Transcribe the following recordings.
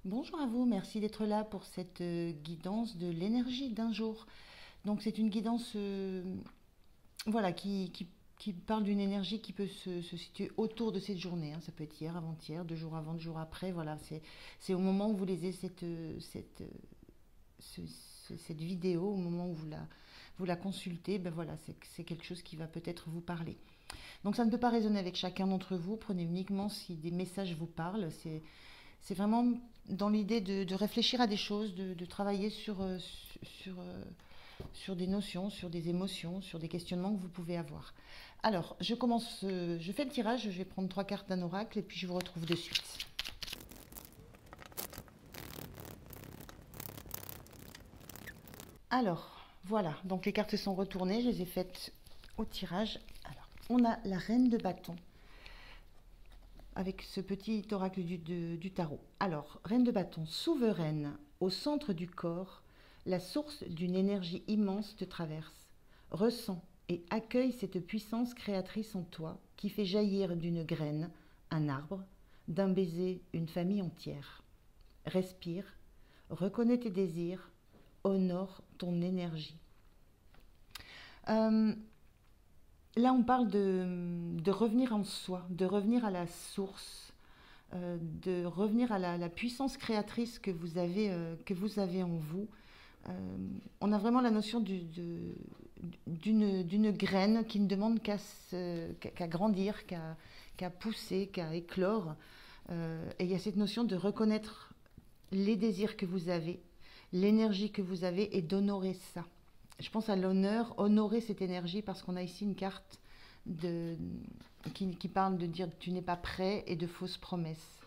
Bonjour à vous, merci d'être là pour cette guidance de l'énergie d'un jour. Donc c'est une guidance voilà, qui parle d'une énergie qui peut se situer autour de cette journée, hein. Ça peut être hier, avant-hier, 2 jours avant, 2 jours après. Voilà, c'est au moment où vous lisez cette vidéo, au moment où vous la consultez, ben voilà, c'est quelque chose qui va peut-être vous parler. Donc ça ne peut pas résonner avec chacun d'entre vous, prenez uniquement si des messages vous parlent. C'est vraiment dans l'idée de réfléchir à des choses, de travailler sur, euh, sur des notions, sur des émotions, sur des questionnements que vous pouvez avoir. Alors, je fais le tirage, je vais prendre 3 cartes d'un oracle et puis je vous retrouve de suite. Alors, voilà, donc les cartes se sont retournées, je les ai faites au tirage. Alors, on a la reine de bâton avec ce petit oracle du tarot. Alors, reine de bâton, souveraine, au centre du corps, la source d'une énergie immense te traverse. Ressens et accueille cette puissance créatrice en toi qui fait jaillir d'une graine un arbre, d'un baiser une famille entière. Respire, reconnais tes désirs, honore ton énergie. Euh, Là, on parle de revenir en soi, de revenir à la source, de revenir à la puissance créatrice que vous avez en vous. On a vraiment la notion d'une graine qui ne demande qu'à grandir, qu'à pousser, qu'à éclore. Et il y a cette notion de reconnaître les désirs que vous avez, l'énergie que vous avez et d'honorer ça. Je pense à l'honneur, honorer cette énergie parce qu'on a ici une carte de, qui parle de dire tu n'es pas prêt et de fausses promesses.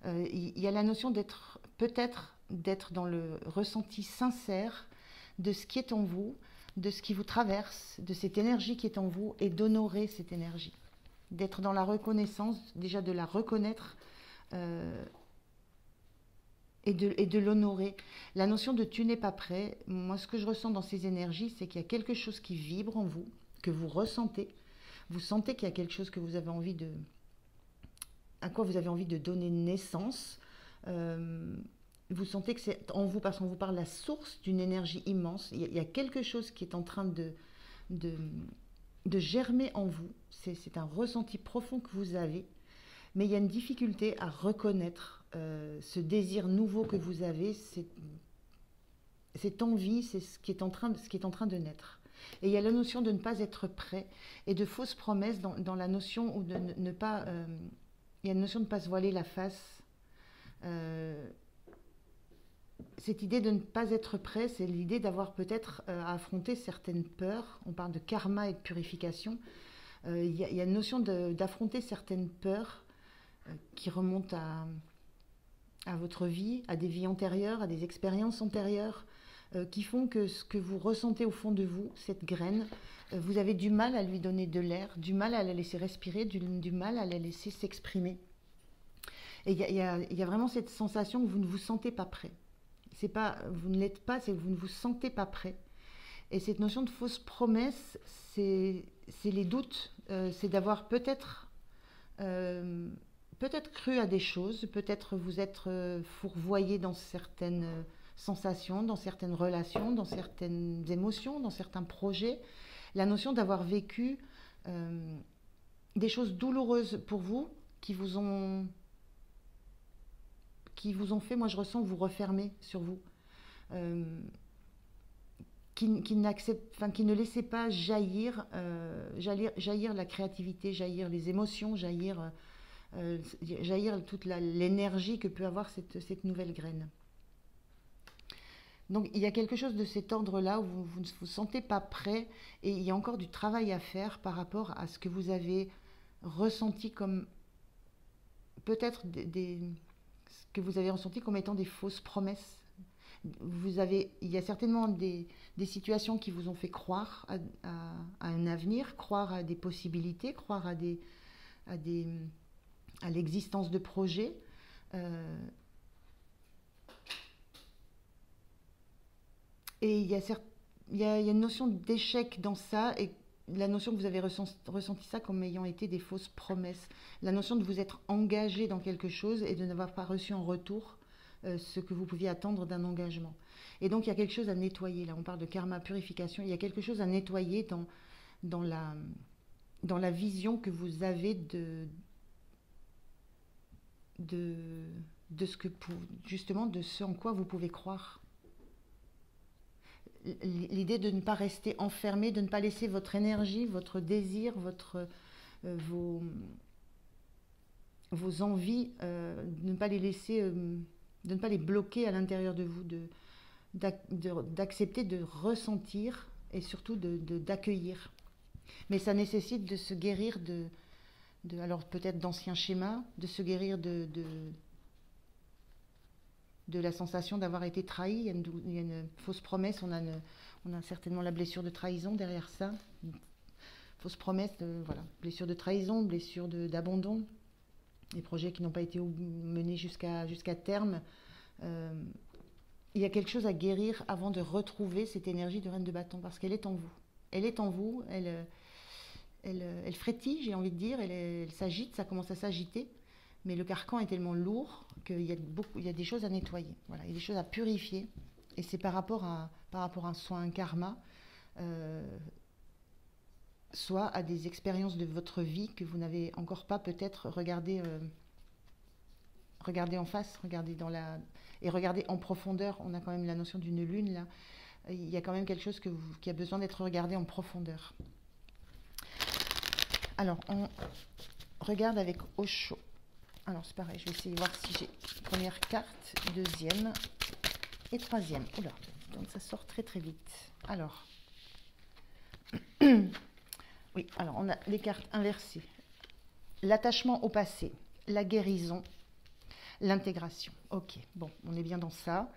Il y a la notion d'être, peut-être d'être dans le ressenti sincère de ce qui est en vous, de ce qui vous traverse, de cette énergie qui est en vous et d'honorer cette énergie. D'être dans la reconnaissance, déjà de la reconnaître euh, et de l'honorer. La notion de tu n'es pas prêt, moi ce que je ressens dans ces énergies, c'est qu'il y a quelque chose qui vibre en vous, que vous ressentez. Vous sentez qu'il y a quelque chose que vous avez envie à quoi vous avez envie de donner naissance. Euh, Vous sentez que c'est en vous, parce qu'on vous parle de la source d'une énergie immense. Il y a quelque chose qui est en train de, de germer en vous. C'est un ressenti profond que vous avez. Mais il y a une difficulté à reconnaître ce désir nouveau que vous avez, cette envie, c'est ce qui est en train de naître. Et il y a la notion de ne pas être prêt et de fausses promesses dans la notion où de ne pas. Il y a une notion de ne pas se voiler la face. Euh, Cette idée de ne pas être prêt, c'est l'idée d'avoir peut-être à affronter certaines peurs. On parle de karma et de purification. Il y a une notion d'affronter certaines peurs qui remontent à votre vie, à des vies antérieures, à des expériences antérieures, qui font que ce que vous ressentez au fond de vous, cette graine, vous avez du mal à lui donner de l'air, du mal à la laisser respirer, du mal à la laisser s'exprimer. Et il y a vraiment cette sensation que vous ne vous sentez pas prêt. C'est pas, vous ne l'êtes pas, c'est que vous ne vous sentez pas prêt. Et cette notion de fausse promesse, c'est les doutes, c'est d'avoir euh, peut-être cru à des choses, peut-être vous être fourvoyé dans certaines sensations, dans certaines relations, dans certaines émotions, dans certains projets. La notion d'avoir vécu euh, des choses douloureuses pour vous qui vous ont fait, moi je ressens, vous refermer sur vous. Euh, qui ne laissait pas jaillir la créativité, jaillir les émotions, jaillir toute l'énergie que peut avoir cette nouvelle graine. Donc il y a quelque chose de cet ordre-là où vous ne vous sentez pas prêt et il y a encore du travail à faire par rapport à ce que vous avez ressenti comme peut-être ce que vous avez ressenti comme étant des fausses promesses. Il y a certainement des situations qui vous ont fait croire à un avenir, croire à des possibilités, croire à, des, à l'existence de projets. Euh, et il y a une notion d'échec dans ça et la notion que vous avez ressenti ça comme ayant été des fausses promesses. La notion de vous être engagé dans quelque chose et de n'avoir pas reçu en retour ce que vous pouviez attendre d'un engagement. Et donc il y a quelque chose à nettoyer. Là, on parle de karma, purification. Il y a quelque chose à nettoyer dans la vision que vous avez de, de ce que justement de ce en quoi vous pouvez croire. L'idée de ne pas rester enfermé, de ne pas laisser votre énergie, votre désir, vos, vos envies, de ne pas les laisser, de ne pas les bloquer à l'intérieur de vous, d'accepter de ressentir et surtout d'accueillir. Mais ça nécessite de se guérir alors peut-être d'anciens schémas, de se guérir de la sensation d'avoir été trahi. Il y a une fausse promesse, on a certainement la blessure de trahison derrière ça. Une fausse promesse, voilà, blessure de trahison, blessure d'abandon, des projets qui n'ont pas été menés jusqu'à terme. Il y a quelque chose à guérir avant de retrouver cette énergie de reine de bâton, parce qu'elle est en vous. Elle est en vous, elle frétille, j'ai envie de dire, elle s'agite, ça commence à s'agiter, mais le carcan est tellement lourd qu'il y a des choses à nettoyer, voilà, il y a des choses à purifier, et c'est par rapport à soit un karma, soit à des expériences de votre vie que vous n'avez encore pas peut-être regardé en face, et regardez en profondeur. On a quand même la notion d'une lune là. Il y a quand même quelque chose qui a besoin d'être regardé en profondeur. Alors, on regarde avec Osho. Alors, c'est pareil, je vais essayer de voir si j'ai première carte, deuxième et troisième. Oula, donc ça sort très très vite. Alors, oui, alors on a les cartes inversées. L'attachement au passé, la guérison, l'intégration. Ok, bon, on est bien dans ça.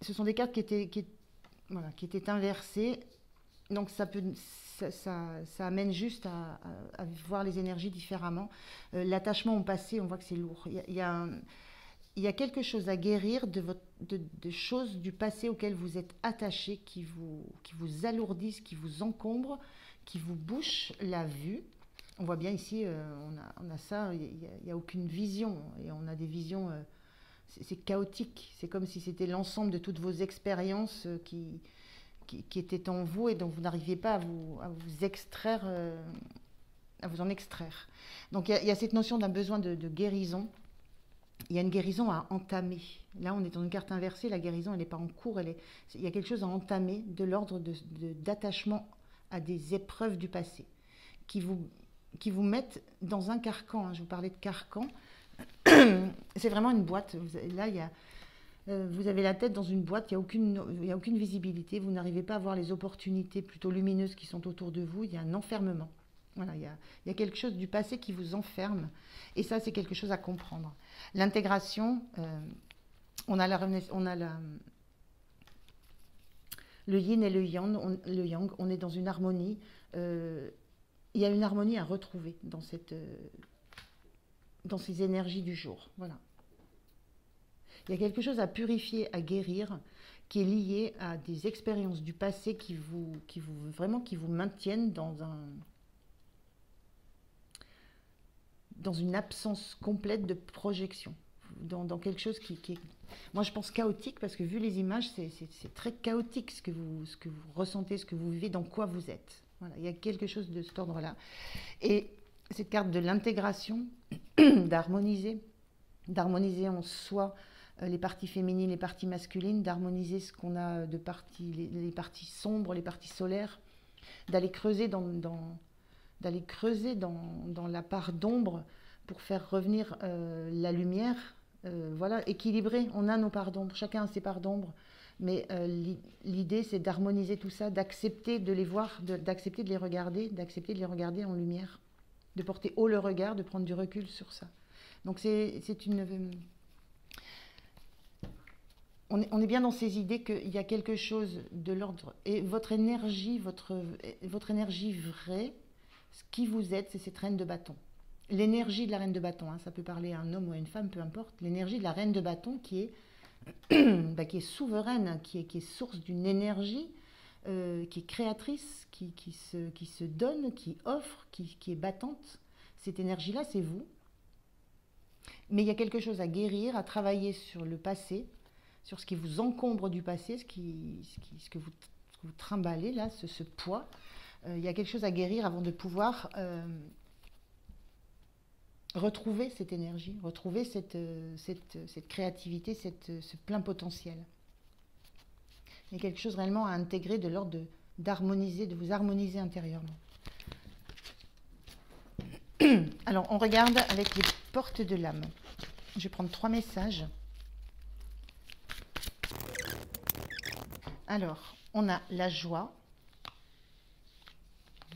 Ce sont des cartes qui étaient inversées. Donc ça amène juste à voir les énergies différemment. L'attachement au passé, on voit que c'est lourd. Il y a quelque chose à guérir de choses du passé auxquelles vous êtes attaché, qui vous alourdissent, qui vous encombrent, qui vous bouchent la vue. On voit bien ici, on a ça, il n'y a aucune vision. Et on a des visions, c'est chaotique. C'est comme si c'était l'ensemble de toutes vos expériences qui étaient en vous et dont vous n'arriviez pas à vous extraire, à vous en extraire. Donc il y a cette notion d'un besoin de guérison. Il y a une guérison à entamer. Là, on est dans une carte inversée, la guérison, elle n'est pas en cours, il y a quelque chose à entamer de l'ordre d'attachement à des épreuves du passé qui vous mettent dans un carcan. Je vous parlais de carcan. C'est vraiment une boîte. Là, vous avez la tête dans une boîte, il n'y a aucune visibilité, vous n'arrivez pas à voir les opportunités plutôt lumineuses qui sont autour de vous, il y a un enfermement. Voilà, il y a quelque chose du passé qui vous enferme, et ça, c'est quelque chose à comprendre. L'intégration, on a le yin et le yang, on est dans une harmonie. Il y a une harmonie à retrouver dans ces énergies du jour. Voilà. Il y a quelque chose à purifier, à guérir, qui est lié à des expériences du passé qui vous maintiennent dans une absence complète de projection, dans quelque chose qui est, moi je pense chaotique, parce que vu les images, c'est très chaotique ce que vous ressentez, ce que vous vivez, dans quoi vous êtes. Voilà, il y a quelque chose de cet ordre-là. Et cette carte de l'intégration, d'harmoniser en soi les parties féminines, les parties masculines, d'harmoniser ce qu'on a de parties, les parties sombres, les parties solaires, d'aller creuser dans la part d'ombre pour faire revenir la lumière. Voilà, équilibré, on a nos parts d'ombre, chacun a ses parts d'ombre, mais l'idée c'est d'harmoniser tout ça, d'accepter de les voir, d'accepter de les regarder, en lumière, de porter haut le regard, de prendre du recul sur ça. Donc on est bien dans ces idées qu'il y a quelque chose de l'ordre, et votre énergie vraie, ce qui vous êtes, c'est cette reine de bâton. L'énergie de la reine de bâton, ça peut parler à un homme ou à une femme, peu importe. L'énergie de la reine de bâton qui est, qui est souveraine, qui est source d'une énergie, qui est créatrice, qui se donne, qui offre, qui est battante. Cette énergie-là, c'est vous. Mais il y a quelque chose à guérir, à travailler sur le passé, sur ce qui vous encombre du passé, ce que vous trimballez là, ce poids. Il y a quelque chose à guérir avant de pouvoir retrouver cette énergie, retrouver cette créativité, ce plein potentiel. Il y a quelque chose réellement à intégrer de l'ordre d'harmoniser, de vous harmoniser intérieurement. Alors, on regarde avec les portes de l'âme. Je vais prendre 3 messages. Alors, on a la joie.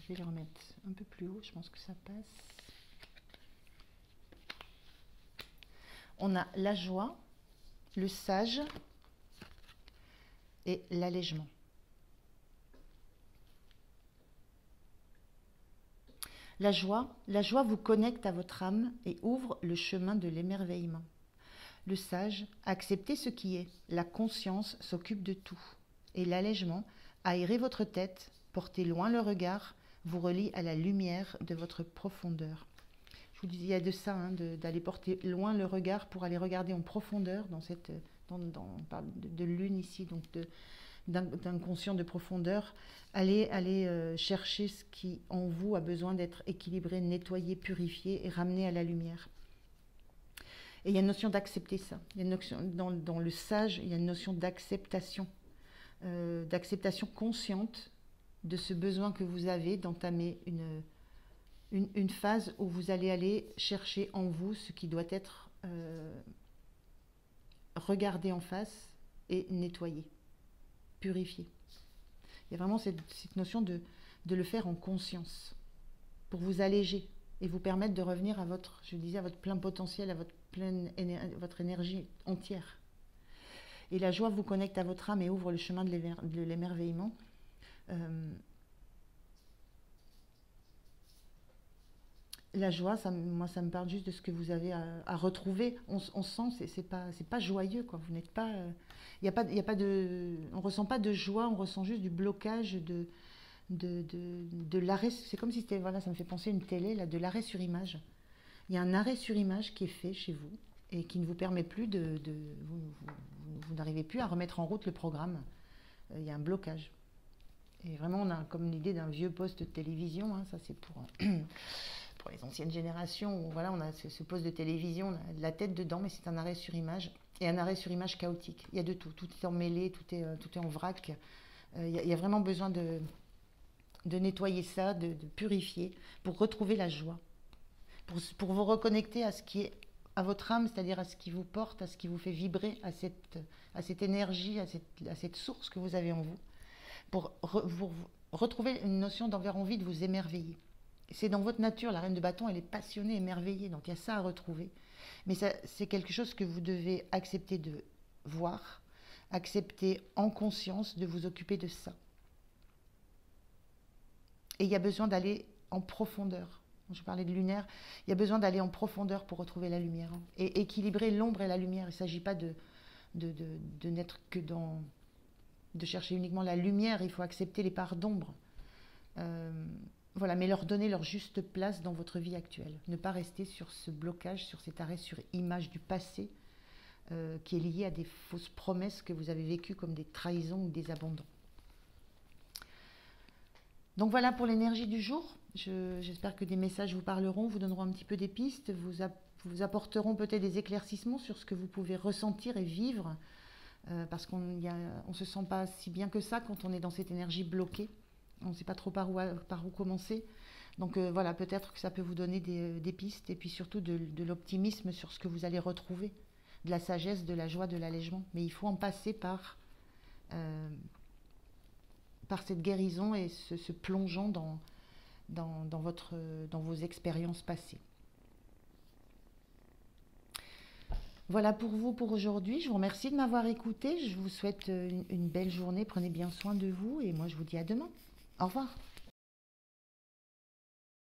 Je vais les remettre un peu plus haut, je pense que ça passe. On a la joie, le sage et l'allègement. La joie vous connecte à votre âme et ouvre le chemin de l'émerveillement. Le sage, acceptez ce qui est. La conscience s'occupe de tout. Et l'allègement, aérez votre tête, portez loin le regard, vous relie à la lumière de votre profondeur. Je vous disais, il y a de ça, hein, d'aller porter loin le regard pour aller regarder en profondeur on parle de lune ici, donc d'inconscient de profondeur. Allez chercher ce qui en vous a besoin d'être équilibré, nettoyé, purifié et ramené à la lumière. Et il y a une notion d'accepter ça. Il y a une notion, dans le sage, il y a une notion d'acceptation consciente de ce besoin que vous avez d'entamer une phase où vous allez aller chercher en vous ce qui doit être regardé en face et nettoyé, purifié. Il y a vraiment cette notion de le faire en conscience pour vous alléger et vous permettre de revenir à votre plein potentiel, à votre énergie entière. Et la joie vous connecte à votre âme et ouvre le chemin de l'émerveillement. La joie, moi, ça me parle juste de ce que vous avez à retrouver. On sent, c'est pas joyeux, quoi. Vous n'êtes pas, on ressent pas de joie, on ressent juste du blocage, de l'arrêt. C'est comme si c'était, voilà, ça me fait penser à une télé, là, de l'arrêt sur image. Il y a un arrêt sur image qui est fait chez vous et qui ne vous permet plus vous n'arrivez plus à remettre en route le programme. Il y a un blocage. Et vraiment, on a comme l'idée d'un vieux poste de télévision, hein, ça c'est pour les anciennes générations, où voilà, on a ce poste de télévision, on a la tête dedans, mais c'est un arrêt sur image, et un arrêt sur image chaotique. Il y a de tout est emmêlé, tout est en vrac. Il y a vraiment besoin de nettoyer ça, de purifier, pour retrouver la joie, pour vous reconnecter à ce qui est à votre âme, c'est-à-dire à ce qui vous porte, à ce qui vous fait vibrer, à cette énergie, à cette source que vous avez en vous, pour vous retrouver une notion d'avoir envie de vous émerveiller. C'est dans votre nature, la reine de bâton, elle est passionnée, émerveillée, donc il y a ça à retrouver. Mais c'est quelque chose que vous devez accepter de voir, accepter en conscience de vous occuper de ça. Et il y a besoin d'aller en profondeur. Je parlais de lunaire, il y a besoin d'aller en profondeur pour retrouver la lumière, hein, et équilibrer l'ombre et la lumière. Il ne s'agit pas de n'être que de chercher uniquement la lumière, il faut accepter les parts d'ombre. Voilà, mais leur donner leur juste place dans votre vie actuelle. Ne pas rester sur ce blocage, sur cet arrêt sur image du passé qui est lié à des fausses promesses que vous avez vécues comme des trahisons ou des abandons. Donc voilà pour l'énergie du jour. J'espère que des messages vous parleront, vous donneront un petit peu des pistes, vous apporteront peut-être des éclaircissements sur ce que vous pouvez ressentir et vivre, parce qu'on ne se sent pas si bien que ça quand on est dans cette énergie bloquée. On ne sait pas trop par où commencer. Donc voilà, peut-être que ça peut vous donner des pistes, et puis surtout de l'optimisme sur ce que vous allez retrouver, de la sagesse, de la joie, de l'allègement. Mais il faut en passer par cette guérison et ce plongeon dans vos expériences passées. Voilà pour vous pour aujourd'hui. Je vous remercie de m'avoir écouté. Je vous souhaite une belle journée. Prenez bien soin de vous et moi je vous dis à demain. Au revoir.